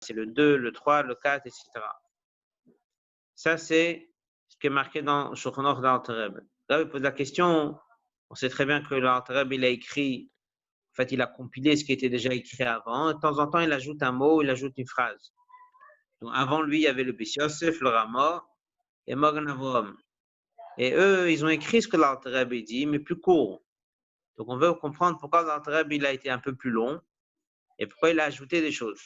c'est le 2, le 3, le 4, etc. Ça, c'est ce qui est marqué dans Shulchan Aruch d'Alter Rebbe. Là, il pose la question, on sait très bien que l'Alter Rebbe, il a écrit, en fait, il a compilé ce qui était déjà écrit avant. Et de temps en temps, il ajoute un mot, il ajoute une phrase. Donc, avant lui, il y avait le Bes Yosef, le Rama et Magen Avraham. Et eux, ils ont écrit ce que l'Alter Rebbe dit, mais plus court. Donc, on veut comprendre pourquoi l'Alter Rebbe, il a été un peu plus long et pourquoi il a ajouté des choses.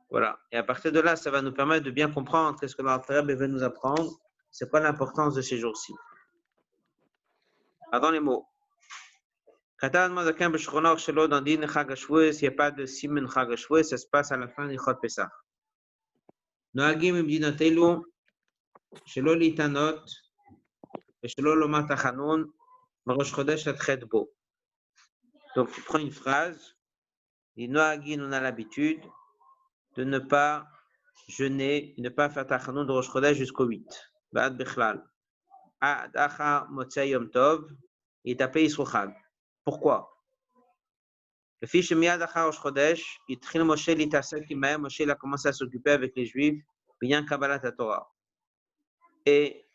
Voilà. Et à partir de là, ça va nous permettre de bien comprendre qu'est-ce que l'Alter Rebbe veut nous apprendre. C'est quoi l'importance de ces jours-ci. Pardon les mots. Katan Mazakan B'Shchona Aruch Shelo dans Din Chag HaShavuos, il n'y a pas de Siman Chag HaShavuos, ça se passe à la fin du Chot Pesach. Noagim B'Dinotelu, Shelo Litanot, Shelo Lomar Tachanun, Rosh Chodesh Atchet Bo. Donc tu prends une phrase, dit Noagim, on a l'habitude de ne pas jeûner, ne pas faire Tachanun de Rosh Chodesh jusqu'au 8. Ba'ad Bichlal. Ad Acha Motzei Yom Tov, et tapé Yisro Chag. Pourquoi? Le fils de Miyad Achar Rosh Chodesh, Moshe Litasek Imahem, Moshe a commencé à s'occuper avec les Juifs, bien Kabbalat Torah. Et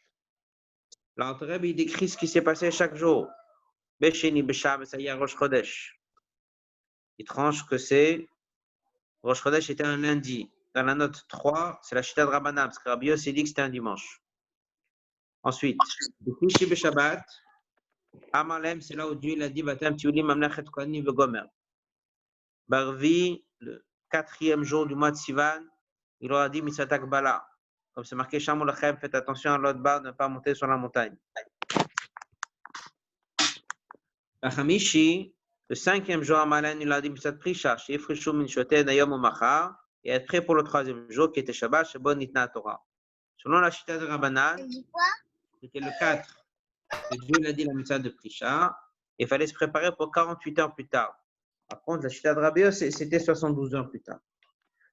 l'Alter Rebbe, il décrit ce qui s'est passé chaque jour. Besheni, Beshab, Sayar Rosh Chodesh. Il tranche que c'est Rosh Chodesh était un lundi. Dans la note 3, c'est la Shita de Rabbanan, parce que Rabbi Yossi dit que c'était un dimanche. Ensuite, Besheni Beshabbat, Amalem, c'est là où Dieu il a dit Batam Tiulim Mamlechet Kohanim Vegomer. Barvi, le 4e jour du mois de Sivan, il leur a dit Mitzvah Takbala. Comme c'est marqué Shamou Lachem, faites attention à l'autre barre de ne pas monter sur la montagne. Achamishi, le 5e jour à Malen, il a dit Mitzvah Prisha, Shifrishu Min Shoted Ayom Umachar, et être prêt pour le 3e jour qui était Shabbat, Shabbat Nitna Torah. Selon la Shita de Rabbanan, c'était le 4 que Dieu l'a dit la Mitzvah de Prisha, et il fallait se préparer pour 48 heures plus tard. Par contre, la Shita de Rabbi Yossi, c'était 72 heures plus tard.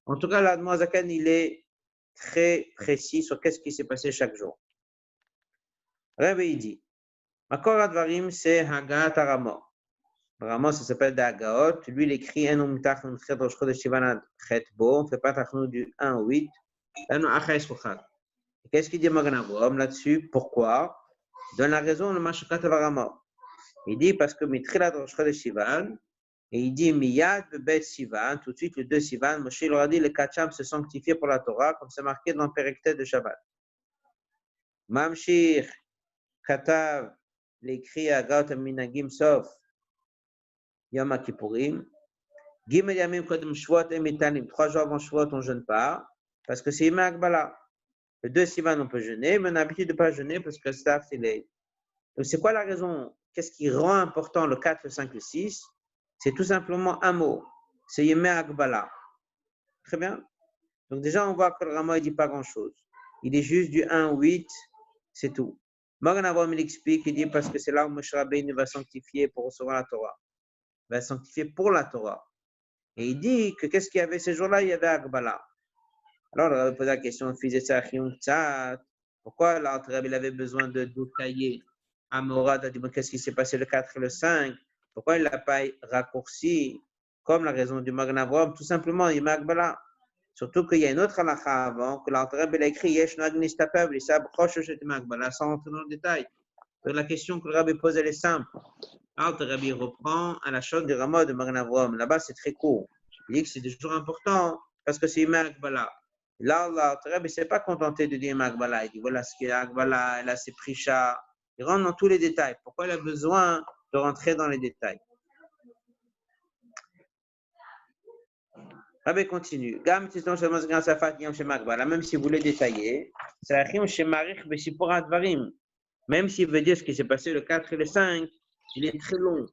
En tout cas, l'Admor Zakan, il est très précis sur qu'est-ce qui s'est passé chaque jour. Rabbi, il dit, Makor Advarim, c'est Hagat Aramo. Ramo, ça s'appelle Dagaot. Lui, il écrit un nom tach, un chet, rosh chodesh sivan chet bo. On ne fait pas tachnou du 1 au 8. Qu'est-ce qu'il dit Magen Avraham là-dessus? Pourquoi? Il donne la raison, le Mashukat Avaramo. Il dit parce que Mitrilat rosh chodesh sivan, et il dit Miyad bebet sivan, tout de suite le 2 sivan, Moshe leur a dit le Kacham se sanctifier pour la Torah, comme c'est marqué dans le Periktet de Shabbat. Mamshir Katav l'écrit à Gaut Minagim Sof Yom Kippourim. Gimel Yamim Kodem Shvot et Mitanim. 3 jours avant Shvot, on ne jeûne pas, parce que c'est Yom Akbala. Le 2 Sivan, on peut jeûner, mais on a l'habitude de ne pas jeûner parce que ça, c'est les. Donc, c'est quoi la raison? Qu'est-ce qui rend important le 4, le 5, le 6? C'est tout simplement un mot. C'est Yom Akbala. Très bien. Donc, déjà, on voit que le Rama ne dit pas grand-chose. Il est juste du 1 au 8, c'est tout. Magen Avraham, il explique, il dit parce que c'est là où Moshe Rabbeinu va sanctifier pour recevoir la Torah. Il va sanctifier pour la Torah. Et il dit que qu'est-ce qu'il y avait ces jours-là? Il y avait Akbala. Alors, on va poser la question, pourquoi l'Alter Rebbe avait besoin de détailler Amorad a dit, qu'est-ce qui s'est passé le 4 et le 5? Pourquoi il ne l'a pas raccourci comme la raison du Magen Avraham? Tout simplement, il y a Akbala. Surtout qu'il y a une autre halakha avant, que l'Alter Rebbe a écrit, Yesh Noag Nistapev, Lissab Chosh Shetem Akbala, sans rentrer dans le détail. Donc, la question que le Rabbi pose, elle est simple. L'Alter Rebbe reprend à la chose du Rama de Magen Avraham. Là-bas, c'est très court. Il dit que c'est des jours importants parce que c'est Yom Akbala. Là, l'Alter Rebbe ne s'est pas contenté de dire Yom Akbala. Il dit voilà ce qu'il y a Akbala, là c'est Prisha. Il rentre dans tous les détails. Pourquoi il a besoin de rentrer dans les détails? Rabbi continue. Même si vous voulez détailler, même s'il veut dire ce qui s'est passé le 4 et le 5, il est très long.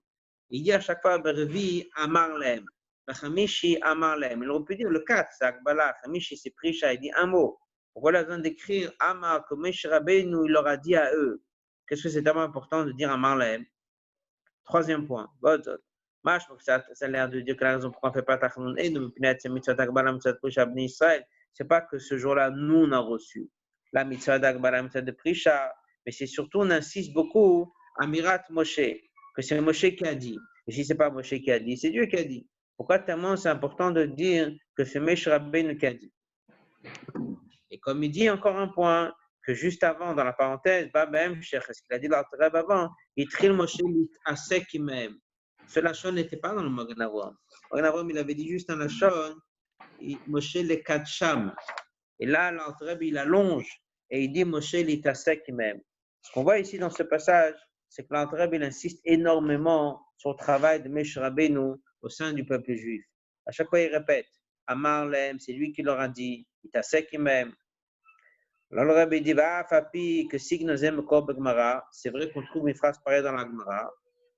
Il dit à chaque fois, Bervi Amarlem, Chamishi Amarlem. Il aurait pu dire le 4, c'est Akbala, Chamishi c'est Prisha, il dit un mot. Pourquoi il a besoin d'écrire Amar, comme Moshe Rabbeinu, il leur a dit à eux? Qu'est-ce que c'est tellement important de dire Amarlem? 3e point. Moi, je trouve que ça a l'air de dire que la raison pourquoi on ne fait pas Tachanun et nous c'est Mitzvah Akbala, Mitzvah Prisha, Bnei Israël. C'est pas que ce jour-là, nous, on a reçu la Mitzvah d'Akbala, Mitzvah de Prisha, mais c'est surtout, on insiste beaucoup à Mirat Moshe, que c'est Moshe qui a dit. Et si ce n'est pas Moshe qui a dit, c'est Dieu qui a dit. Pourquoi tellement c'est important de dire que ce Moshe Rabbeinu qui a dit. Et comme il dit encore un point, que juste avant, dans la parenthèse, Babem Sheikh, ce qu'il a dit l'Alter Rebbe avant, Yitril Moshe Asek Imehem. Ce Lachon n'était pas dans le Magen Avraham. Magen Avraham, il avait dit juste un Lachon, Moshe le Kadsham. Et là, l'Alter Rebbe, il allonge et il dit Moshe l'Itasek Imehem. Ce qu'on voit ici dans ce passage, c'est que l'Alter Rebbe, il insiste énormément sur le travail de Moshe Rabbeinu au sein du peuple juif. À chaque fois, il répète, Amar Lem, c'est lui qui leur a dit, Itasek Imehem. Alors le Rabbi dit, Fapi, que Signozem Kor Gemara, c'est vrai qu'on trouve une phrase pareille dans la Gemara.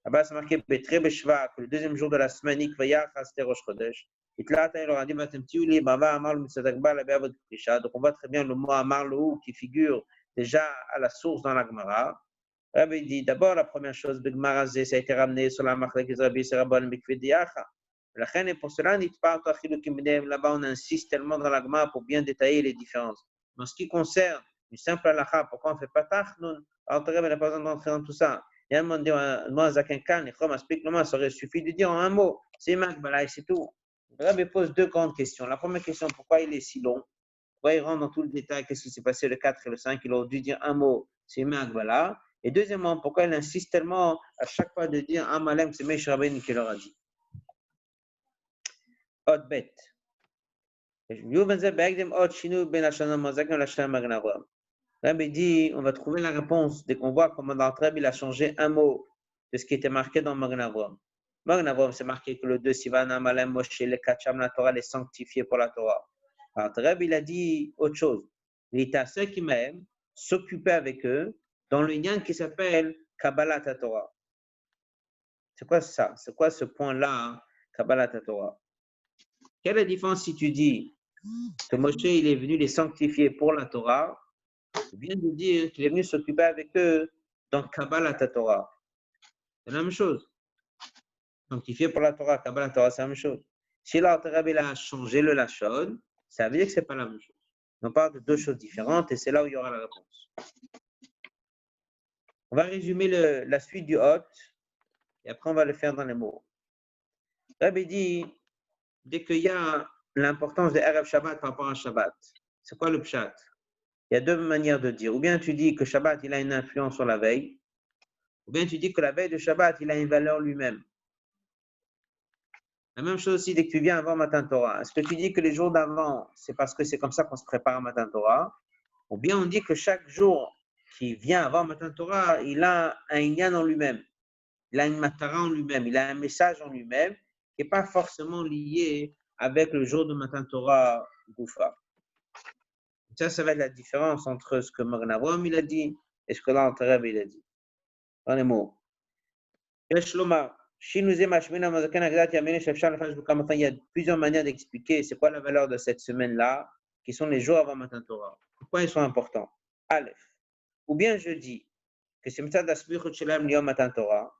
Là-bas, c'est marqué Betre Beshva, que le deuxième jour de la semaine, Ikvaya Chaste Rosh Chodesh. Et là, il leur a dit, Matemtiuli, Bava Amar le Mitzadakba, la Béavot Krisha. Donc on voit très bien le mot Amar le qui figure déjà à la source dans la Gemara. Le Rabbi dit, d'abord, la première chose, Begmara, ça a été ramené sur la Machlek Rabbi Serabon Mikve Diacha. La reine, et pour cela, là-bas, on insiste tellement dans la Gemara pour bien détailler les différences. En ce qui concerne une simple halakha, pourquoi on ne fait pas tachnun, l'Alter Rebbe n'a pas besoin d'entrer dans tout ça. Il y a un moment donné, moi, Zakenkan, les Chom expliquent le ça aurait suffi de dire en un mot, c'est Makbala et c'est tout. Le Rebbe pose deux grandes questions. La première question, pourquoi il est si long? Pourquoi il rentre dans tout le détail? Qu'est-ce qui s'est passé le 4 et le 5? Il aurait dû dire un mot, c'est Makbala. Et deuxièmement, pourquoi il insiste tellement à chaque fois de dire Amalem, c'est Moshe Rabbeinu qui leur a dit. Autre bête. Rabbi dit, on va trouver la réponse dès qu'on voit comment dans le Rebbe il a changé un mot de ce qui était marqué dans Magen Avraham. Magen Avraham, c'est marqué que le 2 Sivan Amalem Moshe le Kacham la Torah les sanctifié pour la Torah. Alors le Rebbe il a dit autre chose. Il était à ceux qui m'aiment, s'occuper avec eux dans le lien qui s'appelle Kabbalat Torah. C'est quoi ça? C'est quoi ce point-là, hein? Kabbalat Torah? Quelle est la différence si tu dis que Moshe il est venu les sanctifier pour la Torah, ou bien de dire qu'il est venu s'occuper avec eux dans Kabbalat Torah? C'est la même chose. Sanctifié pour la Torah, Kabbalat Torah, c'est la même chose. Si l'Alter Rebbe a changé le lachon, ça veut dire que ce n'est pas la même chose. On parle de deux choses différentes et c'est là où il y aura la réponse. On va résumer la suite du hot et après on va le faire dans les mots. Rabbi dit, dès qu'il y a l'importance de Erev Shabbat par rapport à Shabbat, c'est quoi le pshat? Il y a deux manières de dire. Ou bien tu dis que Shabbat il a une influence sur la veille, ou bien tu dis que la veille de Shabbat il a une valeur lui-même. La même chose aussi dès que tu viens avant Matan Torah. Est-ce que tu dis que les jours d'avant, c'est parce que c'est comme ça qu'on se prépare à Matan Torah? Ou bien on dit que chaque jour qui vient avant Matan Torah, il a un inyan en lui-même. Il a une matara en lui-même. Il a un message en lui-même qui n'est pas forcément lié avec le jour de Matan Torah Goufa. Ça va être la différence entre ce que Magen Avraham il a dit et ce que l'Alter Rebbe il a dit. Dans les mots. Il y a plusieurs manières d'expliquer c'est quoi la valeur de cette semaine-là, qui sont les jours avant Matan Torah. Pourquoi ils sont importants? Aleph. Ou bien je dis que c'est Mitzad Asbichut Shelem Liyom Matan Torah.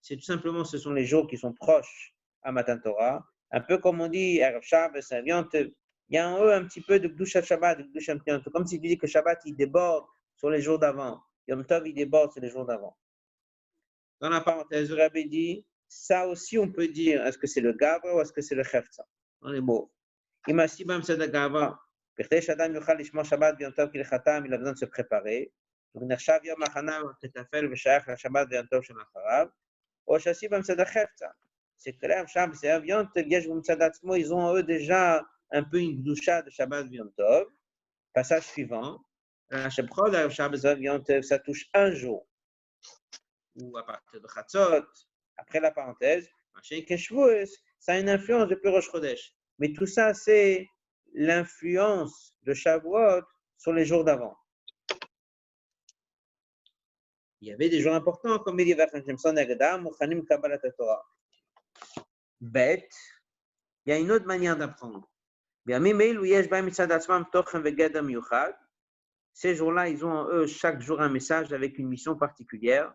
C'est tout simplement ce sont les jours qui sont proches à Matan Torah. Un peu comme on dit Erev Shabbat, il y a en eux un petit peu de Gdusha Shabbat, de Gdusha Mtian. Comme si tu dis que Shabbat il déborde sur les jours d'avant. Yom Tov il déborde sur les jours d'avant. Dans la parenthèse, le Rabbi dit, ça aussi on peut dire, est-ce que c'est le Gavra ou est-ce que c'est le Chefza? Dans les mots. Il a besoin de se préparer. Donc, c'est que là, ils ont eux déjà un peu une gdusha de Shabbat Yom Tov. Passage suivant. Ça touche un jour. Ou à partir de Chatzot, après la parenthèse, ça a une influence depuis Rosh Chodesh. Mais tout ça, c'est l'influence de Shavuot sur les jours d'avant. Il y avait des jours importants, comme il dit Bête, il y a une autre manière d'apprendre. Ces jours-là, ils ont en eux chaque jour un message avec une mission particulière.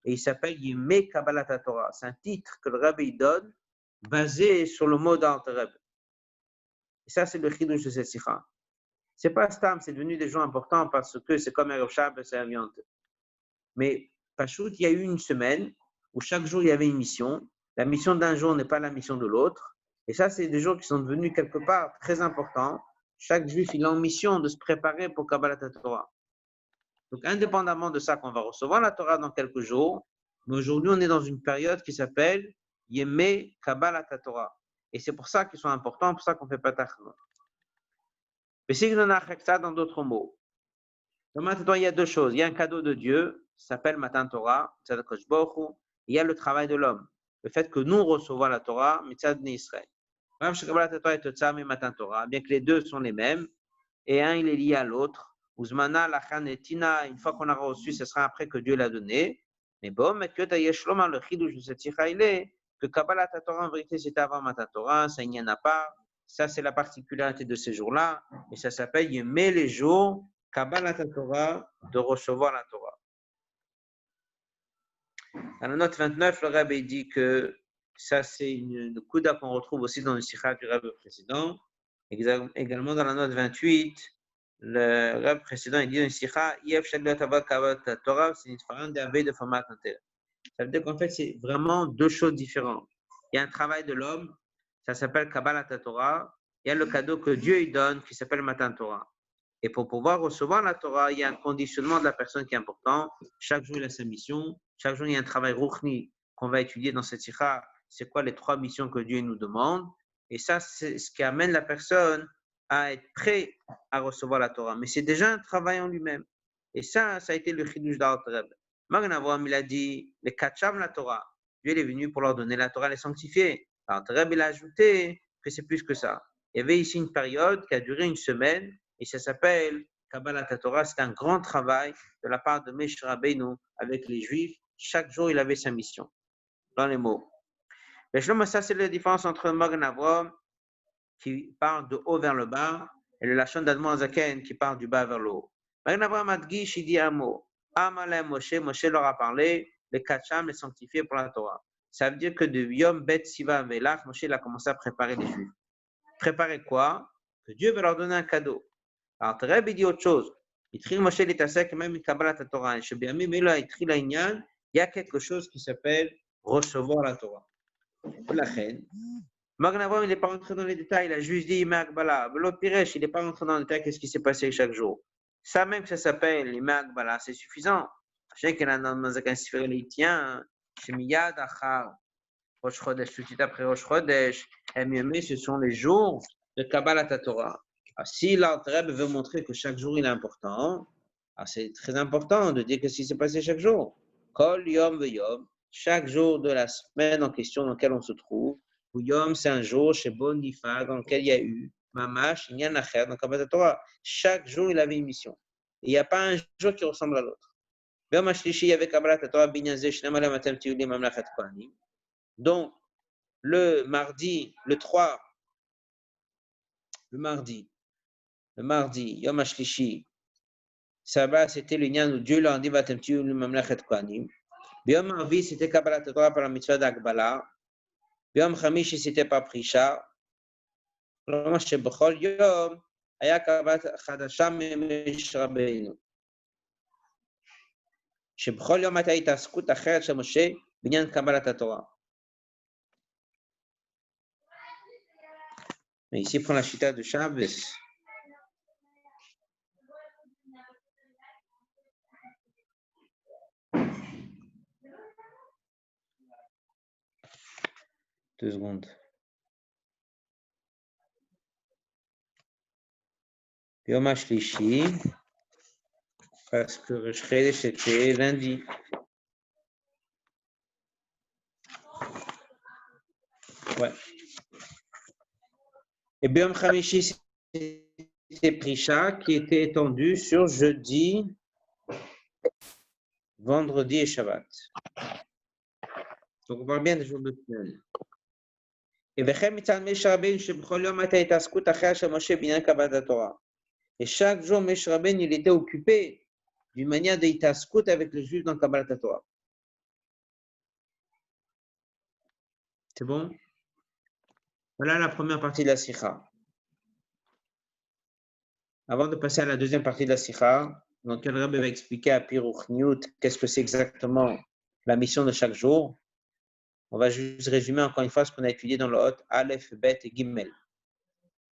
Et il s'appelle Yemei Kabbalat Torah. C'est un titre que le Rabbi donne basé sur le mot d'Alter Rebbe. Et ça, c'est le chidouche de cette sikha. C'est pas stam, c'est devenu des jours importants parce que c'est comme Erev Shabbat, c'est Yom Tov. Mais Pachout, il y a eu une semaine où chaque jour il y avait une mission. La mission d'un jour n'est pas la mission de l'autre. Et ça, c'est des jours qui sont devenus quelque part très importants. Chaque juif, il est en mission de se préparer pour Kabbalat Torah. Donc, indépendamment de ça, qu'on va recevoir la Torah dans quelques jours, mais aujourd'hui, on est dans une période qui s'appelle Yemei Kabbalat Torah. Et c'est pour ça qu'ils sont importants, pour ça qu'on fait Patach. Mais si on a ça dans d'autres mots, maintenant, il y a deux choses. Il y a un cadeau de Dieu, qui s'appelle Matan Torah, il y a le travail de l'homme. Le fait que nous recevons la Torah, Mitzad Israël. Bien que les deux sont les mêmes, et un il est lié à l'autre. Uzmana, Lachan et Tina, une fois qu'on a reçu, ce sera après que Dieu l'a donné. Mais bon, mais que Tayeshloma, le chidouche de cette sikha, il est que Kabbalat Torah, en vérité, c'était avant Matan Torah, ça il n'y en a pas. Ça, c'est la particularité de ces jours-là, et ça s'appelle Yemei les jours, Kabbalat Torah, de recevoir la Torah. À la note 29, le Rabbi dit que ça, c'est une kouda qu'on retrouve aussi dans le sikha du Rabbi précédent. Également dans la note 28, le Rabbi précédent il dit dans le sikha, Yef Shalot Avad Kabbalat Torah, c'est une différence de format interne. Ça veut dire qu'en fait, c'est vraiment deux choses différentes. Il y a un travail de l'homme, ça s'appelle Kabbalat Torah. Il y a le cadeau que Dieu lui donne qui s'appelle Matan Torah. Et pour pouvoir recevoir la Torah, il y a un conditionnement de la personne qui est important. Chaque jour, il a sa mission. Chaque jour, il y a un travail ruchni qu'on va étudier dans cette sikha. C'est quoi les 3 missions que Dieu nous demande? Et ça, c'est ce qui amène la personne à être prêt à recevoir la Torah. Mais c'est déjà un travail en lui-même. Et ça a été le chidouche d'Alter. Magen Avraham, il a dit, les Kacham la Torah. Dieu est venu pour leur donner la Torah, les sanctifier. Alter il a ajouté que c'est plus que ça. Il y avait ici une période qui a duré une semaine, et ça s'appelle Kabbalat Torah. C'est un grand travail de la part de Moshe Rabbeinu avec les Juifs. Chaque jour, il avait sa mission, dans les mots. Mais ça, c'est la différence entre Magen Avraham, qui parle de haut vers le bas, et le Lachon d'Admon Zaken, qui parle du bas vers le haut. Magen Avraham Adgish, il dit un mot. Amalem Moshe, Moshe leur a parlé, les Kacham, les sanctifiés pour la Torah. Ça veut dire que de Yom Bet Siva Velach, Moshe il a commencé à préparer les Juifs. Préparer quoi? Que Dieu va leur donner un cadeau. Alors, Tereb, il dit autre chose. Il y a quelque chose qui s'appelle recevoir la Torah. La reine. Magen Avraham, il n'est pas rentré dans les détails, il a juste dit Imagbala. Velo Piresh, il n'est pas rentré dans les détails, qu'est-ce qui s'est passé chaque jour. Ça même que ça s'appelle Imagbala, c'est suffisant. Je sais qu'il y en a dans un sphère litien, Shemiyad Achar, Rosh Chodesh, tout de suite après Rosh Chodesh, Emyemé, ce sont les jours de Kabbalat Torah. Si l'Alter veut montrer que chaque jour il est important, c'est très important de dire ce qui s'est passé chaque jour. Kol Yom Veyom, chaque jour de la semaine en question dans laquelle on se trouve. Yom, c'est un jour chez Bonifa dans lequel il y a eu Mamash, Inyan Acher, dans Kabbalat Torah. Chaque jour il avait une mission. Et il n'y a pas un jour qui ressemble à l'autre. Yom Ashlishi, il y avait Kabbalat Torah, Binyan Shnam Alem Atem Tiulim Mamlachat Kohanim. Donc, le mardi, le mardi, Yom HaShlishi, Sabbat, c'était le Nyan où Dieu leur dit Vatem Tiulim Mamlachat Kohanim. Yom Arvi, c'était Kabbalat Torah par la mitzvah d'Akbala. Yom Chamishi, c'était par Prisha. כלומר שבכל יום היה קבלת חדשה ממשה רבינו. שבכל יום הייתה התעסקות אחרת של משה בעניין קבלת התורה. Ici, prend la chita de Shabbos. Deux secondes. Yom HaShlishi, parce que Rosh Chodesh c'était lundi. Ouais. Et Yom Chamishi, c'est Prisha qui était étendu sur jeudi, vendredi et Shabbat. Donc on parle bien des jours de semaine. Et chaque jour, Moshe Rabbeinu, il était occupé d'une manière de itaskut avec les Juifs dans Kabbalat Torah. C'est bon? Voilà la première partie de la sikha. Avant de passer à la deuxième partie de la sikha, dans laquelle Rabbi va expliquer à Piruch Niyut qu'est-ce que c'est exactement la mission de chaque jour, On va juste résumer encore une fois ce qu'on a étudié dans le Hot, Aleph, Bet et Gimel.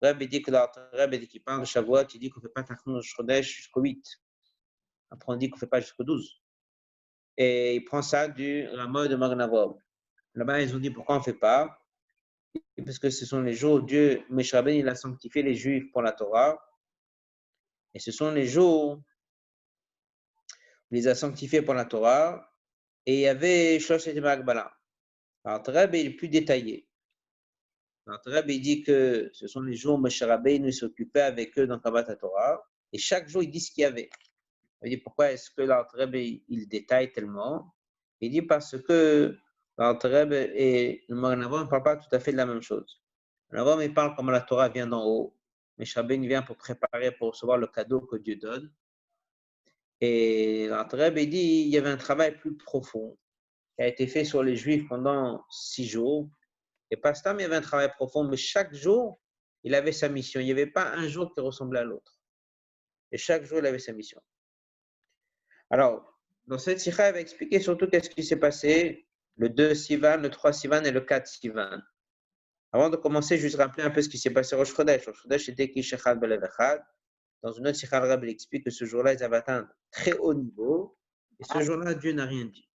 Rabbi dit que Rabbi dit qu'il parle de Shavuot, il dit qu'on ne fait pas Tachnon Chodesh jusqu'au 8. Après, on dit qu'on ne fait pas jusqu'au 12. Et il prend ça du Ramah de Magnavov. Là-bas, ils ont dit pourquoi on ne fait pas. Parce que ce sont les jours où Dieu, Moshe Rabbeinu, il a sanctifié les Juifs pour la Torah. Et ce sont les jours où il les a sanctifiés pour la Torah. Et il y avait Shlosh et Magbala. Alors, Rabbi est plus détaillé. Alors, Rabbi dit que ce sont les jours où Moshe Rabbeinu s'occupait avec eux dans Kabbalat Torah. Et chaque jour, il dit ce qu'il y avait. Il dit pourquoi est-ce que l'Alter il détaille tellement? Il dit parce que l'Alter et le Magnavon ne parlent pas tout à fait de la même chose. Le Magnavon, il parle comme la Torah vient d'en haut, mais Shabbat vient pour préparer, pour recevoir le cadeau que Dieu donne. Et l'Alter il dit il y avait un travail plus profond qui a été fait sur les Juifs pendant 6 jours. Et pas ce temps, il y avait un travail profond, mais chaque jour, il avait sa mission. Il n'y avait pas un jour qui ressemblait à l'autre. Et chaque jour, il avait sa mission. Alors, dans cette sikha, il va expliquer surtout qu'est-ce qui s'est passé le 2 Sivan, le 3 Sivan et le 4 Sivan. Avant de commencer, juste rappeler un peu ce qui s'est passé au Rosh Chodesh. Rosh Chodesh, c'était Kishechad Belev Echad. Dans une autre sikha, le Rabbi explique que ce jour-là, ils avaient atteint un très haut niveau. Et ce jour-là, Dieu n'a rien dit.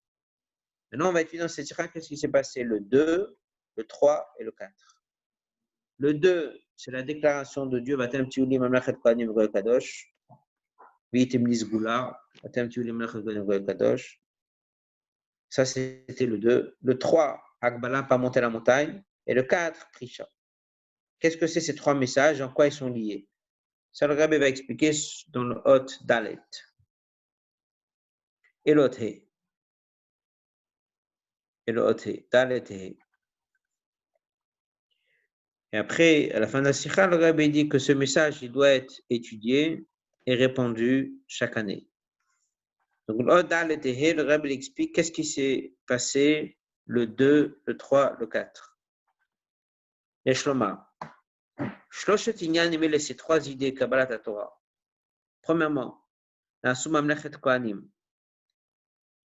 Maintenant, on va étudier dans cette sikha qu'est-ce qui s'est passé le 2, le 3 et le 4. Le 2, c'est la déclaration de Dieu, Vatem Tiuli Mamlachet Kohanim Goy Kadosh. Ça, c'était le 2. Le 3, Akbala, pas monter la montagne. Et le 4, Prisha. Qu'est-ce que c'est ces 3 messages? En quoi ils sont liés? Ça, le Rabbi va expliquer dans le Hot Dalet. Et l'autre He. Et le Hot He. Dalet He. Et après, à la fin de la Sikha, le Rabbi dit que ce message, il doit être étudié et répandu chaque année. Donc, le Rabbi explique qu'est-ce qui s'est passé le 2, le 3, le 4. Et Shloma. Shloshet Inyan, il met ces 3 idées Kabbalat Torah. Premièrement, la Sumamlechet Kohanim.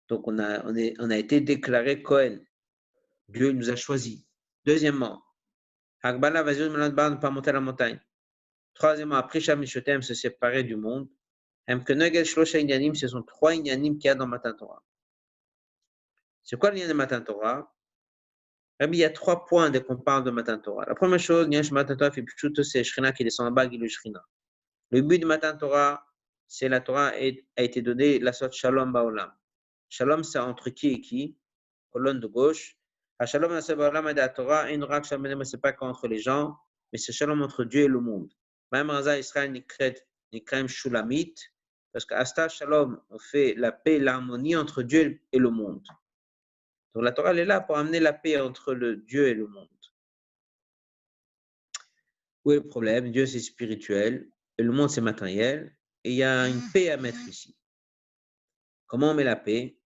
Donc, on a été déclaré Kohen. Dieu nous a choisis. Deuxièmement, Hagbala Vazir Meladbar, ne pas monter la montagne. Troisièmement, après Shamishotem, se séparer du monde. Mkenegel Shloshet Inyanim, ce sont 3 Inyanim qu'il y a dans Matan Torah. C'est quoi l'Inyan de Matan Torah? Il y a 3 points dès qu'on parle de Matan Torah. La première chose, Matan Torah, c'est Shrina qui descend en bas, le Shrina. Le but de Matan Torah, c'est la Torah a été donnée, la sorte Shalom Baolam. Shalom, c'est entre qui et qui? Colonne de gauche. Shalom Baolam et la Torah, et Norak Shalom, c'est pas qu'entre les gens, mais c'est Shalom entre Dieu et le monde. Même Raza Israël Nikrem Shulamit, parce qu'Asta Shalom, on fait la paix, l'harmonie entre Dieu et le monde. Donc la Torah elle est là pour amener la paix entre le Dieu et le monde. Où est le problème? Dieu c'est spirituel et le monde c'est matériel et il y a une paix à mettre ici. Comment on met la paix?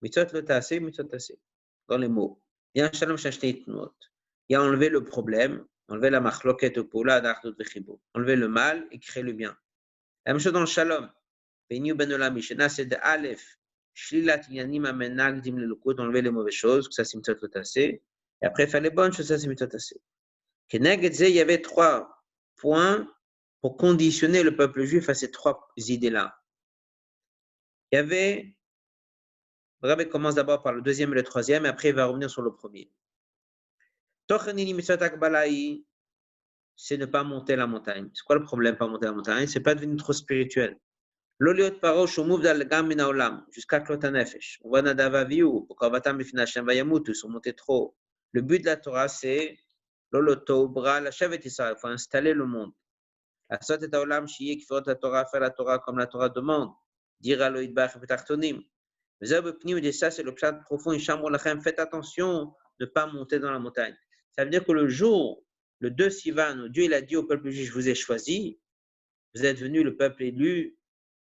Mitzvot le tassé, mitzvot tassé. Dans les mots. Il y a un shalom shashteit not. Il y a enlevé le problème, enlever la machloket opola d'artot vechibo. Enlever le mal et créer le bien. La même chose dans le shalom. Beni ben olam mishena c'est de Aleph. Shlilat yanim amenag dim lelukot, enlever les mauvaises choses, ça c'est mitzvot le tassé. Et après faire les bonnes choses, ça c'est mitzvot tassé. Keneged il y avait 3 points pour conditionner le peuple juif à ces 3 idées-là. Il y avait, le Rabbi commence d'abord par le deuxième et le troisième, et après il va revenir sur le premier. Tochenini mitzvot akbalaï, c'est ne pas monter la montagne. C'est quoi le problème, pas monter la montagne? C'est pas devenu trop spirituel. L'oliot parosh move dans le gam min haolam, jusqu'à klotanefesh. On va nadavaviu, pour qu'avatam bifna Hashem vayamutu, sont montés trop. Le but de la Torah, c'est l'oloto, bra, la chevet Israël, il faut installer le monde. Asot et haolam shiye qui fera la Torah, faire la Torah comme la Torah demande. Dire à l'oïdbach et petachtonim. Mais ça, c'est le pshat profond, faites attention de ne pas monter dans la montagne. Ça veut dire que le jour, le 2 Sivan, où Dieu il a dit au peuple juif, je vous ai choisi, vous êtes venu le peuple élu,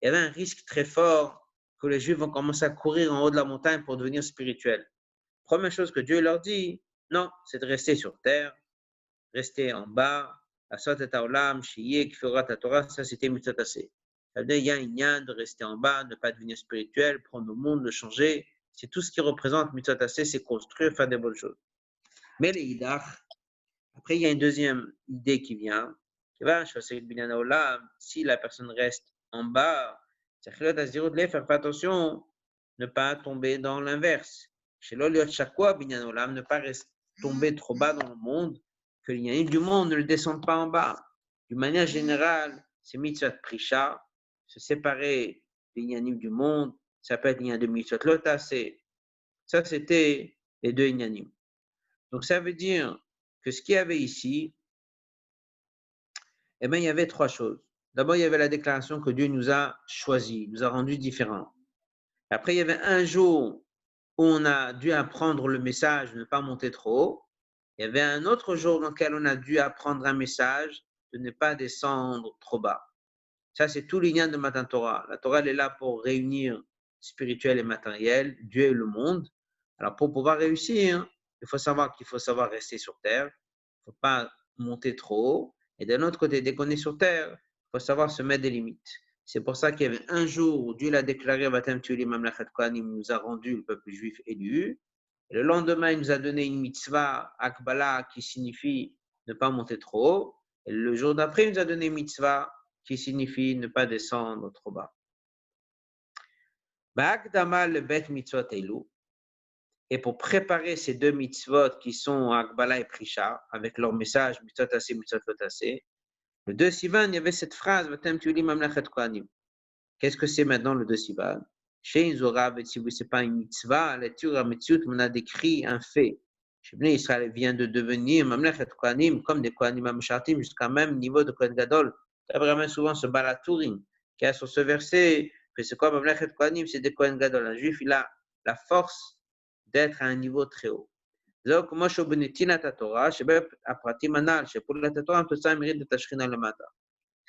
il y avait un risque très fort que les Juifs vont commencer à courir en haut de la montagne pour devenir spirituels. Première chose que Dieu leur dit, non, c'est de rester sur terre, rester en bas, Asot et haolam, shiye, qui fera ta Torah, ça c'était mitzvot tassé. Ça veut dire il y a un lien de rester en bas, ne pas devenir spirituel, prendre le monde, le changer. C'est tout ce qui représente mitzvot tassé, c'est construire, faire des bonnes choses. Mais les idach, après, il y a une deuxième idée qui vient. Si la personne reste en bas, faire attention, ne pas tomber dans l'inverse. Chez l'oliot chakwa, ne pas tomber trop bas dans le monde, que l'ignanim du monde ne le descendent pas en bas. D'une manière générale, c'est mitzvah prisha, se séparer de l'ignanim du monde, ça peut être l'ignanim de mitzvah lotase. Ça, c'était les deux ignanim. Donc, ça veut dire que ce qu'il y avait ici, eh bien, il y avait trois choses. D'abord, il y avait la déclaration que Dieu nous a choisis, nous a rendus différents. Après, il y avait un jour où on a dû apprendre le message, ne pas monter trop haut. Il y avait un autre jour dans lequel on a dû apprendre un message, de ne pas descendre trop bas. Ça, c'est tout l'ignan de Matan Torah. La Torah, elle est là pour réunir spirituel et matériel, Dieu et le monde. Alors, pour pouvoir réussir, il faut savoir qu'il faut savoir rester sur terre. Il ne faut pas monter trop haut. Et d'un autre côté, dès qu'on est sur terre, il faut savoir se mettre des limites. C'est pour ça qu'il y avait un jour où Dieu l'a déclaré, Vatem Tuelim Mamlachat Kohanim, nous a rendu le peuple juif élu. Et le lendemain, il nous a donné une mitzvah, Akbala, qui signifie ne pas monter trop haut. Et le jour d'après, il nous a donné une mitzvah, qui signifie ne pas descendre trop bas. Ba'akdama le bet mitzvot elu. Et pour préparer ces deux mitzvot qui sont Akbala et Prisha, avec leur message, mitzvot assez, mitzvot assez, le 2 Sivan, il y avait cette phrase, Vatem Tuelim Mamlachat Kohanim. Qu'est-ce que c'est maintenant le 2 Sivan? Chez Zora, ce n'est pas une mitzvah, la Tura Metziut, on a décrit un fait. Chez Bnei Israël vient de devenir Mamlechet Kohanim, comme des Kohanim Amshartim, jusqu'à même niveau de Kohen Gadol. Ça vraiment souvent ce Balatourim, qui a sur ce verset, que c'est quoi Mamlechet Kohanim, c'est des Kohen Gadol. Un juif, il a la force d'être à un niveau très haut. Donc, moi, je suis Benetina Torah, je suis Apratim Anal, je suis pour la Torah, tout ça mérite de Tashkina le matin.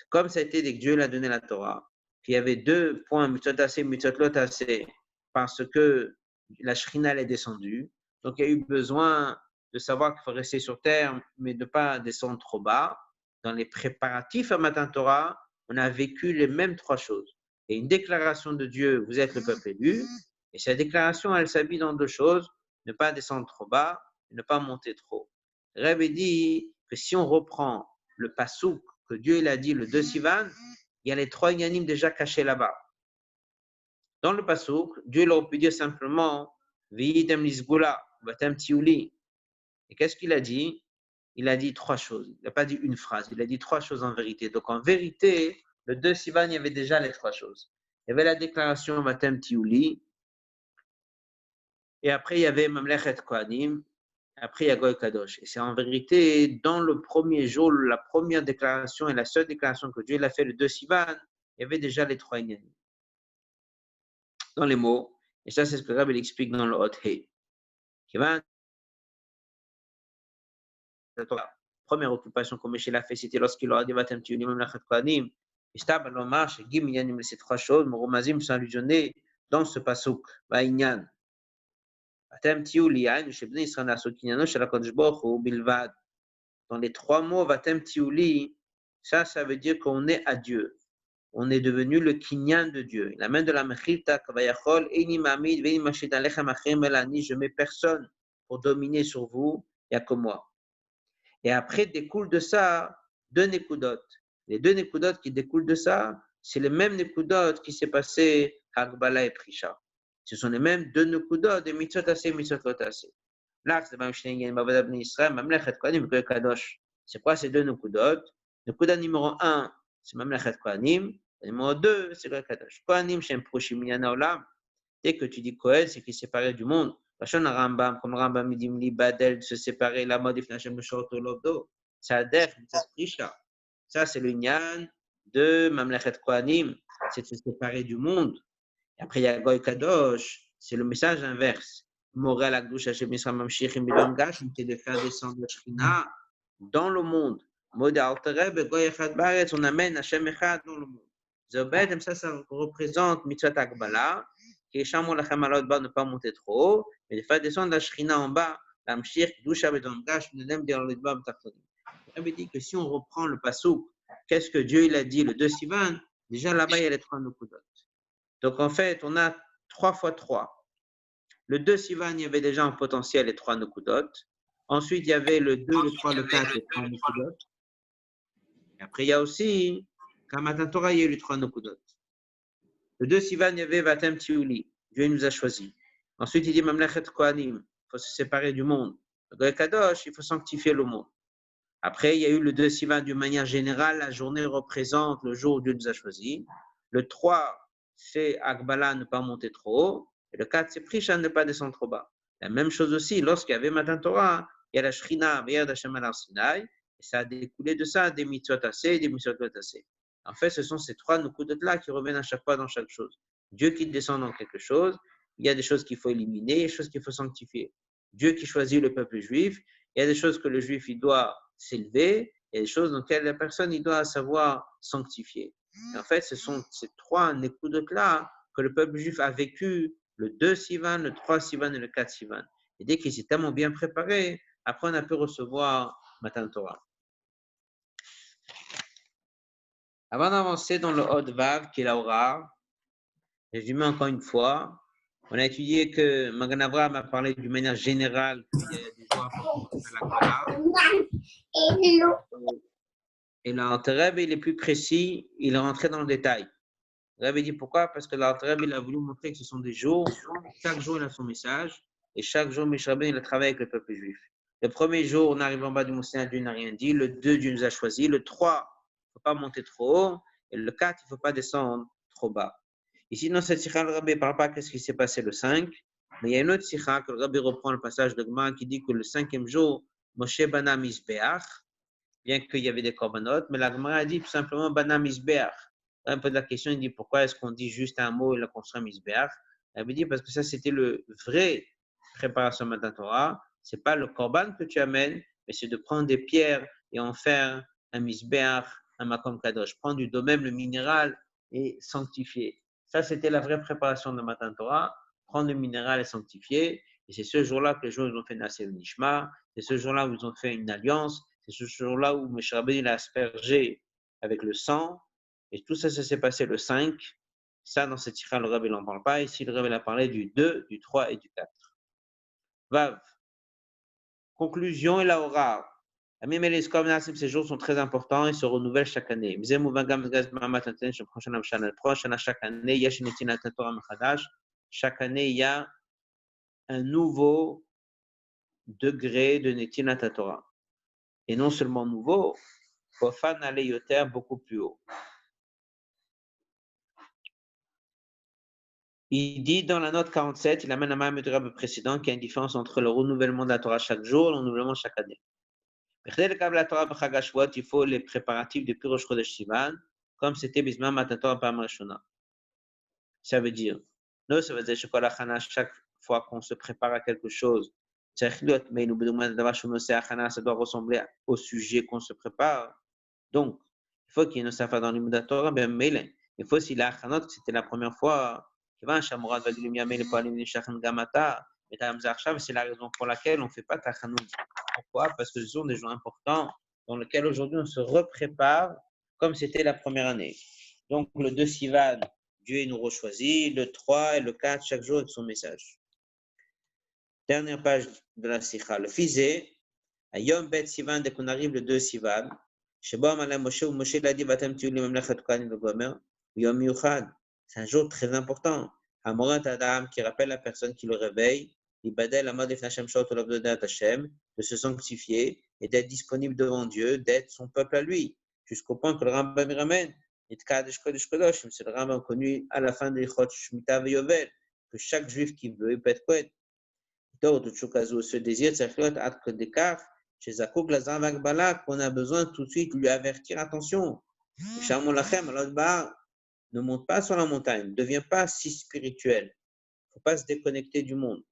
Comme ça a été dès que Dieu l'a donné la Torah, qu'il y avait deux points, mitzvot assez, mitzvot lot assez, parce que la Shrina est descendue. Donc, il y a eu besoin de savoir qu'il faut rester sur terre, mais de ne pas descendre trop bas. Dans les préparatifs à Matan Torah, on a vécu les mêmes trois choses. Et une déclaration de Dieu, vous êtes le peuple élu. Et cette déclaration, elle s'habille dans deux choses, ne pas descendre trop bas, et ne pas monter trop. Rebbe dit que si on reprend le pasouk que Dieu il a dit, le 2 Sivan, il y a les trois inyanim déjà cachés là-bas. Dans le pasouk, Dieu il aurait pu dire simplement V'yitem lisgula, vatem tiuli. Et qu'est-ce qu'il a dit? Il a dit trois choses. Il n'a pas dit une phrase, il a dit trois choses en vérité. Donc en vérité, le 2 Sivan, il y avait déjà les trois choses. Il y avait la déclaration vatem tiuli, et après il y avait Mamlechet Kohanim, après il y a Goy Kadosh. Et c'est en vérité, dans le premier jour, la première déclaration et la seule déclaration que Dieu a fait le 2 Sivan, il y avait déjà les trois inyanim. Dans les mots, et ça c'est ce que Rabbi explique dans le Hot Hey. La première occupation que Michel a fait, c'était lorsqu'il leur a dit Vatem Tiulim Mamlechet Kohanim. Et Stab Alomar, chez Gim Inyanim, ces trois choses, Moromazim sont allusionnés dans ce pasouk, Vainyan. Vatem Tiuli, Aïn, chez Bnei Israël, Asokinyano, chez la Kodesh Baruch Hu, Bilvad. Dans les trois mots, Vatem Tiuli, ça veut dire qu'on est à Dieu. On est devenu le kinyan de Dieu. La main de la Mechilta, Kavayachol, Eni Mamid, Veni Machid Alechem Achem Elani, je mets personne pour dominer sur vous, il n'y a que moi. Et après, découle de ça deux Nekudot. Les deux Nekudot qui découlent de ça, c'est les mêmes Nekudot qui s'est passé à Akbala et Prisha. Ce sont les mêmes deux Nekudot de Mitzvot Aseh, Mitzvot Lot Aseh. C'est quoi ces deux Nekudot? Nekuda numéro 1, c'est Mamlechet Kohanim. Numéro 2, c'est le Kadosh. Kohanim, Shem Proshim Yana Olam. Dès que tu dis Kohen, c'est qu'il est séparé du monde. Vachon Rambam, comme Rambam dit, Badel, de se séparer, la mode Ifnachem Short Lobdo. Ça def, ça c'est le Nyan de Mamlechet Kohanim, c'est de se séparer du monde. Et après, il y a Goy Kadosh, c'est le message inverse. Morel Akdouch Hashem Yisrael Mamshich Imidon Gash, c'est de faire descendre la Shrina dans le monde. Mode Altereb, Goy Echad Baretz, on amène Hashem Echad dans le monde. Zobed, ça représente Mitzvot Akbala, qui est Shamo Lachem Alot Ba, ne pas monter trop haut, mais de faire descendre la Shrina en bas, Mamshich Doucha Bedon Gash, Nedem Dialot Ba Mtachtonim. On avait dit que si on reprend le pasouk, qu'est-ce que Dieu il a dit, le 2 Sivan, déjà là-bas il y a les trois Nukudot. Donc en fait, on a 3 fois 3. Le 2 Sivan, il y avait déjà en potentiel les 3 Nukudot. Ensuite, il y avait le 2, le 3, le 4, les 3 Nukudot. Et après, il y a aussi, quand Matan Torah, il y a eu les 3 Nukudot. Le 2 Sivan, il y avait Vatem Tiouli. Dieu nous a choisis. Ensuite, il dit Mamlechet Kohanim. Il faut se séparer du monde. Le Kadosh, il faut sanctifier le monde. Après, il y a eu le 2 Sivan d'une manière générale. La journée représente le jour où Dieu nous a choisis. Le 3, c'est Akbala, ne pas monter trop haut. Et le 4, c'est Prisha, ne pas descendre trop bas. La même chose aussi, lorsqu'il y avait Matan Torah, il y a la Shrina, Ve'er d'Hashem al Sinai. Et ça a découlé de ça des mitzvot assez et des mitzvot assez. En fait, ce sont ces 3 nukudot-là qui reviennent à chaque fois dans chaque chose. Dieu qui descend dans quelque chose, il y a des choses qu'il faut éliminer, il y a des choses qu'il faut sanctifier. Dieu qui choisit le peuple juif, il y a des choses que le juif il doit s'élever, il y a des choses dans lesquelles la personne il doit savoir sanctifier. Et en fait, ce sont ces 3 nukudot-là que le peuple juif a vécu, le 2 Sivan, le 3 Sivan et le 4 Sivan. Et dès qu'il s'est tellement bien préparé, après on a pu recevoir Matan Torah. Avant d'avancer dans le Hod Vav, qui est la Hora, résumé encore une fois, on a étudié que Magan Avraham a parlé d'une manière générale qu'il y a des jours importants à l'Akbala. Et l'Alter Rebbe, il est plus précis, il est rentré dans le détail. Le Rebbe dit pourquoi? Parce que l'Alter Rebbe, il a voulu montrer que ce sont des jours, chaque jour il a son message, et chaque jour, Moshe Rabbeinu, il a travaillé avec le peuple juif. Le premier jour, on arrive en bas du Mont Sinaï, Dieu n'a rien dit. Le 2, Dieu nous a choisi. Le 3, il ne faut pas monter trop haut. Et le 4, il ne faut pas descendre trop bas. Ici, dans cette sikha, le Rabbi ne parle pas de ce qui s'est passé le 5, mais il y a une autre sikha que le Rabbi reprend le passage de Gma qui dit que le 5e jour, Moshe Bana Mizbeach, bien qu'il y avait des korbanot, mais la Gemara a dit tout simplement Bana Mizbeach. Un peu de la question, il dit pourquoi est-ce qu'on dit juste un mot et la construit Mizbeach? Il avait dit parce que ça, c'était le vrai préparation Matan Torah. Ce n'est pas le korban que tu amènes, mais c'est de prendre des pierres et en faire un Mizbeach, un Makom Kadosh. Prendre du domaine le minéral et sanctifier. Ça, c'était la vraie préparation de Matan Torah, prendre le minéral et sanctifier. Et c'est ce jour-là que les gens ont fait Nasser Nishma. C'est ce jour-là où ils ont fait une alliance. C'est ce jour-là où Moshe Rabbeinu a aspergé avec le sang. Et tout ça, ça s'est passé le 5. Ça, dans cette sikha, le Rabbi n'en parle pas. Ici, le Rabbi a parlé du 2, du 3 et du 4. Vav. Conclusion et la hora. Ces jours sont très importants et se renouvellent chaque année. Chaque année, il y a un nouveau degré de Netinat Torah. Et non seulement nouveau, Kofan Aleyoter beaucoup plus haut. Il dit dans la note 47, il amène un Mahamud précédent qu'il y a une différence entre le renouvellement de la Torah chaque jour et le renouvellement chaque année. Il faut les préparatifs depuis Rosh Chodesh Sivan, comme c'était Bisman Matan Torah Pam Rishona. Ça veut dire, non, ça veut dire que chaque fois qu'on se prépare à quelque chose, ça doit ressembler au sujet qu'on se prépare. Donc, il faut qu'il y ait une safa dans l'Imoudat Torah, il faut aussi la Hanot, que c'était la première fois, c'est la raison pour laquelle on ne fait pas Tachanut. Pourquoi? Parce que ce sont des jours importants dans lesquels aujourd'hui on se reprépare comme c'était la première année. Donc, le 2 Sivan, Dieu nous rechoisit, le 3 et le 4, chaque jour avec son message. Dernière page de la Sikha. Le Fizé, à Yom Bet Sivan, dès qu'on arrive le 2 Sivan, c'est un jour très important. Amorat Adam qui rappelle la personne qui le réveille, de se sanctifier et d'être disponible devant Dieu, d'être son peuple à lui, jusqu'au point que le Rambam ramène. C'est le Rambam connu à la fin de l'Ichot Shemitah Veyovel, que chaque juif qui veut, il peut être poète. Ce désir, c'est qu'on a besoin tout de suite de lui avertir, attention, ne monte pas sur la montagne, ne deviens pas si spirituel. Il ne faut pas se déconnecter du monde.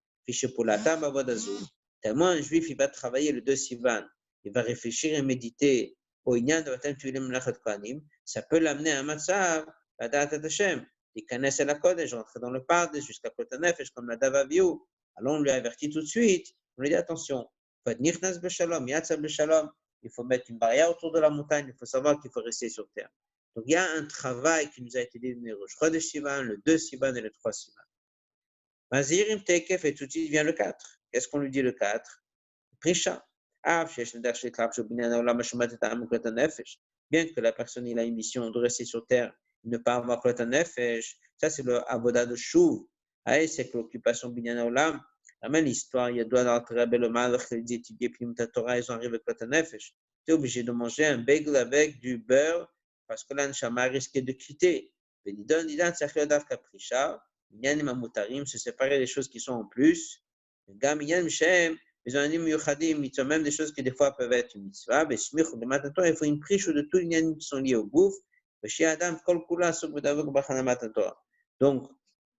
Tellement un juif, il va travailler le 2 Sivan, il va réfléchir et méditer au Inyan de Vatem Tuvilim Melachat Kohanim, ça peut l'amener à un matzav, à Da'at Hashem, il connaît la Kodesh, rentrer dans le Pardes jusqu'à Kotanefesh, comme la Davaviou. Alors on lui avertit tout de suite, on lui dit attention, il faut mettre une barrière autour de la montagne, il faut savoir qu'il faut rester sur terre. Donc il y a un travail qui nous a été donné au Chodesh Sivan, le 2 Sivan et le 3 Sivan. Mazirim Tekef et tout de suite vient le 4. Qu'est-ce qu'on lui dit le 4? Prisha. Bien que la personne ait une mission de rester sur terre, ne pas avoir Kolat Nefesh, ça c'est le Avodah de Shuv. C'est que l'occupation Binyan Olam. La même histoire, il y a deux dans le Rebbe le Malach, ils étudient Pimut Torah, ils ont arrivé à Kolat Nefesh. Tu es obligé de manger un bagel avec du beurre parce que l'Anshama risquait de quitter. Benidon, Didan, Tzachel Davka Prisha, Binyan Mamutarim, se séparer des choses qui sont en plus. Gam Binyan Mshem, ils ont un Yuchadim, ils ont même des choses qui des fois peuvent être une mitzvah. Mais le matin, il faut une priche de tous les Binyanim qui sont liés au bouffe. Donc,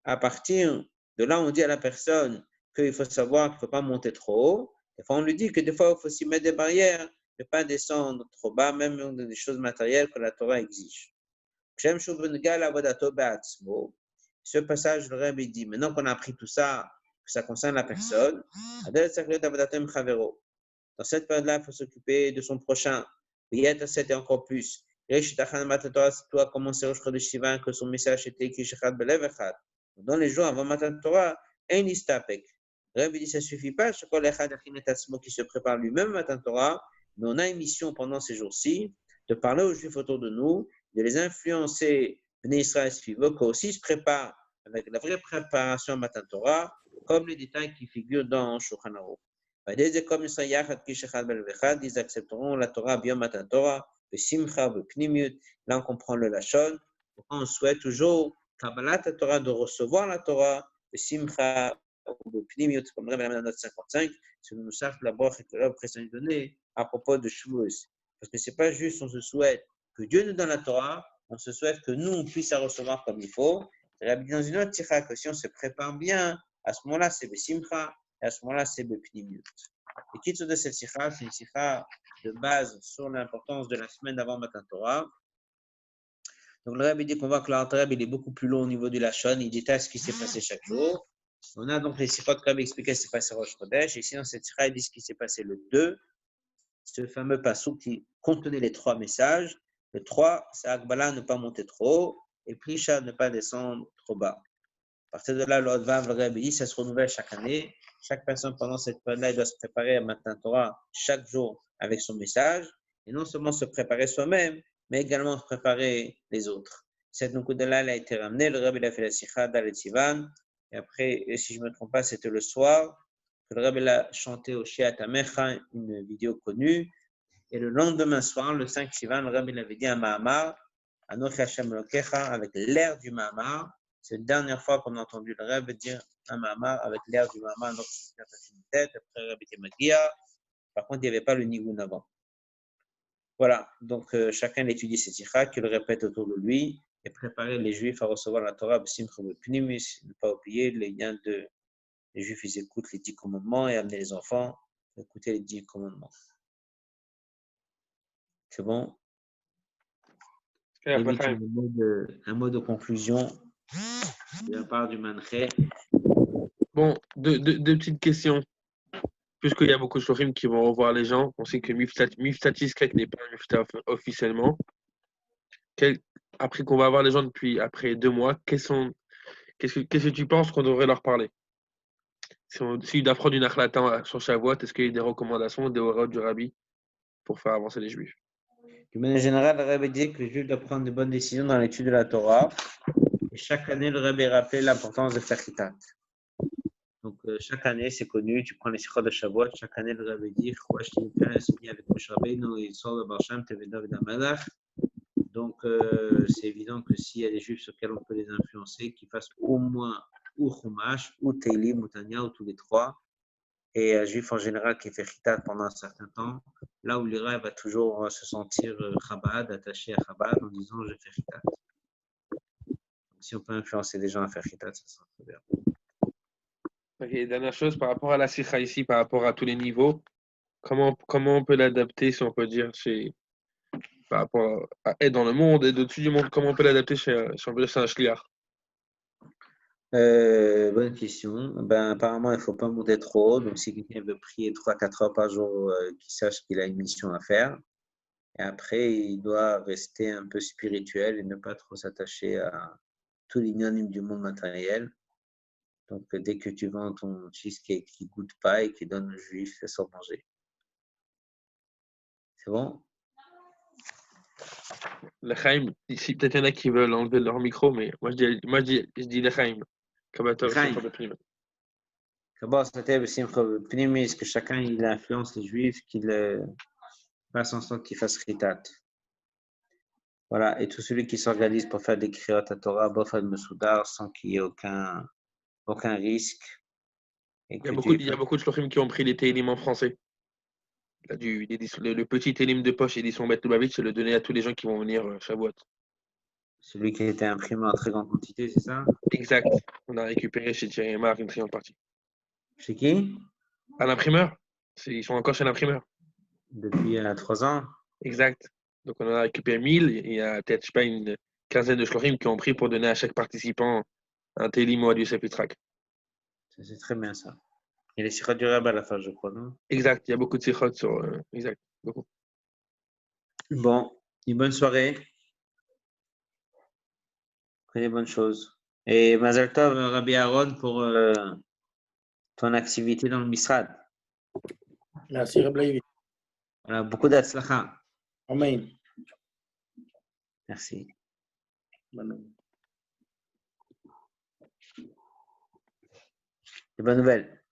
à partir de là, on dit à la personne qu'il faut savoir qu'il ne faut pas monter trop haut. Des fois, on lui dit que des fois, il faut s'y mettre des barrières, ne pas descendre trop bas, même dans des choses matérielles que la Torah exige. Ce passage, le Rebbe dit, maintenant qu'on a appris tout ça, que ça concerne la personne, dans cette période-là, il faut s'occuper de son prochain. Et encore plus. Toi, commencer au de Shivan, que son message était dans les jours avant Matan Torah, un istapek. Le Rebbe dit, ça ne suffit pas, qui se prépare lui-même Matan Torah, mais on a une mission pendant ces jours-ci de parler aux Juifs autour de nous, de les influencer, Bnei Israël Sfivo, qui aussi se prépare avec la vraie préparation à Matan Torah, comme les détails qui figurent dans Shulchan Aruch. Ils accepteront la Torah bien Matan Torah, le Simcha, le Pnimiut. Là, on comprend le Lachon. On souhaite toujours Kabbalat Torah, de recevoir la Torah, le Simcha, le Pnimiut, comme le Rebbe note 55, c'est nous savons la bracha que l'homme précédent donné à propos de Shavuos. Parce que ce n'est pas juste on se souhaite que Dieu nous donne la Torah, on se souhaite que nous, on puisse la recevoir comme il faut. Rabbi dit dans une autre tira que si on se prépare bien, à ce moment-là, c'est le Simcha, et à ce moment-là, c'est le Pnimiut. Et quitte de cette tira, c'est une tira de base sur l'importance de la semaine d'avant Matan Torah. Donc, le Rabbi dit qu'on voit que l'Alter il est beaucoup plus long au niveau du Lachon, il détaille ce qui s'est passé chaque jour. On a donc les sikhot qui expliqué ce qui s'est passé au Rosh Chodesh, et ici dans cette tira, il dit ce qui s'est passé le 2, ce fameux passou qui contenait les 3 messages. Le 3, c'est Akbala, ne pas monter trop haut, et Prisha, ne pas descendre trop bas. À partir de là, le Vav, le Rebbe dit, ça se renouvelle chaque année. Chaque personne pendant cette période-là, il doit se préparer à Matan Torah chaque jour avec son message, et non seulement se préparer soi-même, mais également préparer les autres. Cette Nukuda-là, elle a été ramenée, le Rebbe a fait la Sikha dans le Tzivan, et après, si je ne me trompe pas, c'était le soir, que le Rebbe a chanté au Shiat Amecha, une vidéo connue, et le lendemain soir, le 5 Sivan, le Rebbe avait dit à Mahamar, Anochi Hashem Elokecha, avec l'air du Mahamar. C'est la dernière fois qu'on a entendu le Rebbe dire un Mahamar avec l'air du Mahamar, donc c'est une tête, après le Rebbe était Magia. Par contre, il n'y avait pas le Nigoun avant. Voilà, donc chacun étudie ses tichas, qu'il le répète autour de lui, et préparer les Juifs à recevoir la Torah, ne pas oublier les liens de les Juifs, ils écoutent les 10 commandements et amener les enfants à écouter les 10 commandements. C'est bon? Limite, un mot de conclusion de la part du Manché. Bon, deux petites questions. Puisqu'il y a beaucoup de shofrim qui vont revoir les gens, on sait que Miftatis Krek n'est pas un Mifta officiellement. Après qu'on va voir les gens depuis après 2 mois, qu'est-ce que tu penses qu'on devrait leur parler? S'ils doivent prendre une achlata sur Shavuot, est-ce qu'il y a des recommandations, des horreurs du Rabbi pour faire avancer les Juifs? De manière générale, le Rabbi dit que le Juif doit prendre de bonnes décisions dans l'étude de la Torah. Et chaque année, le Rabbi rappelait l'importance de faire Khitat. Donc, chaque année, c'est connu, tu prends les sikhot de Shavuot, chaque année, le Rabbi dit signé avec Moshe Rabbeinu, il sort le Barsham, Tevedov et Damalach. Donc, c'est évident que s'il y a des Juifs sur lesquels on peut les influencer, qu'ils fassent au moins ou Chumash, ou Teilim, ou Tanya, ou tous les 3. Et un Juif en général qui fait Khitat pendant un certain temps, là où l'Ira va toujours se sentir Chabad, attaché à Chabad, en disant je fais Khitat. Si on peut influencer les gens à faire Khitat, ça sera très bien. Ok, dernière chose, par rapport à la sikha ici, par rapport à tous les niveaux, comment on peut l'adapter, si on peut dire, par rapport à être dans le monde et au-dessus du monde, comment on peut l'adapter chez un shliach? Bonne question. Ben, apparemment, il ne faut pas monter trop haut. Donc, si quelqu'un veut prier 3-4 heures par jour, qu'il sache qu'il a une mission à faire. Et après, il doit rester un peu spirituel et ne pas trop s'attacher à tous les inanimes du monde matériel. Donc, dès que tu vends ton cheesecake qui ne goûte pas et qui donne aux juifs sans manger. C'est bon? L'Echaim, ici, peut-être il y en a qui veulent enlever leur micro, mais je dis l'Echaim. Kabator L'Echaim. Simcha Bepnim. D'abord, c'était Simcha Pnimis, que chacun il influence les Juifs, qu'il fasse en sorte qu'ils fassent Ritat. Voilà, et tout celui qui s'organise pour faire des Kriyot à Torah, Bofad Mesoudar, sans qu'il y ait aucun risque. Et Il y a que beaucoup, Dieu il y a beaucoup de shlochim qui ont pris les télim en français. Le petit télim de poche édition Bet Lubavitch, je le donner à tous les gens qui vont venir Shavuot. celui qui a été imprimé en très grande quantité, c'est ça? Exact. On a récupéré chez Thierry Mar une très grande partie. Chez qui? À l'imprimeur. Ils sont encore chez l'imprimeur. Depuis 3 ans. Exact. Donc on en a récupéré 1000 et il y a peut-être, je sais pas, une quinzaine de shlochim qui ont pris pour donner à chaque participant un télim ou à du Sepitrak. C'est très bien ça. Il y a les Sikhot du Rab à la fin, je crois, non? Exact. Il y a beaucoup de sikhot sur. Exact. Beaucoup. Bon, une bonne soirée. Prenez bonnes choses. Et Mazal Tov, Rabbi Aaron, pour ton activité dans le Misrad. Merci, Rabbi. Voilà, beaucoup d'atslacha. Amen. Merci. Bonne Des bonnes nouvelles.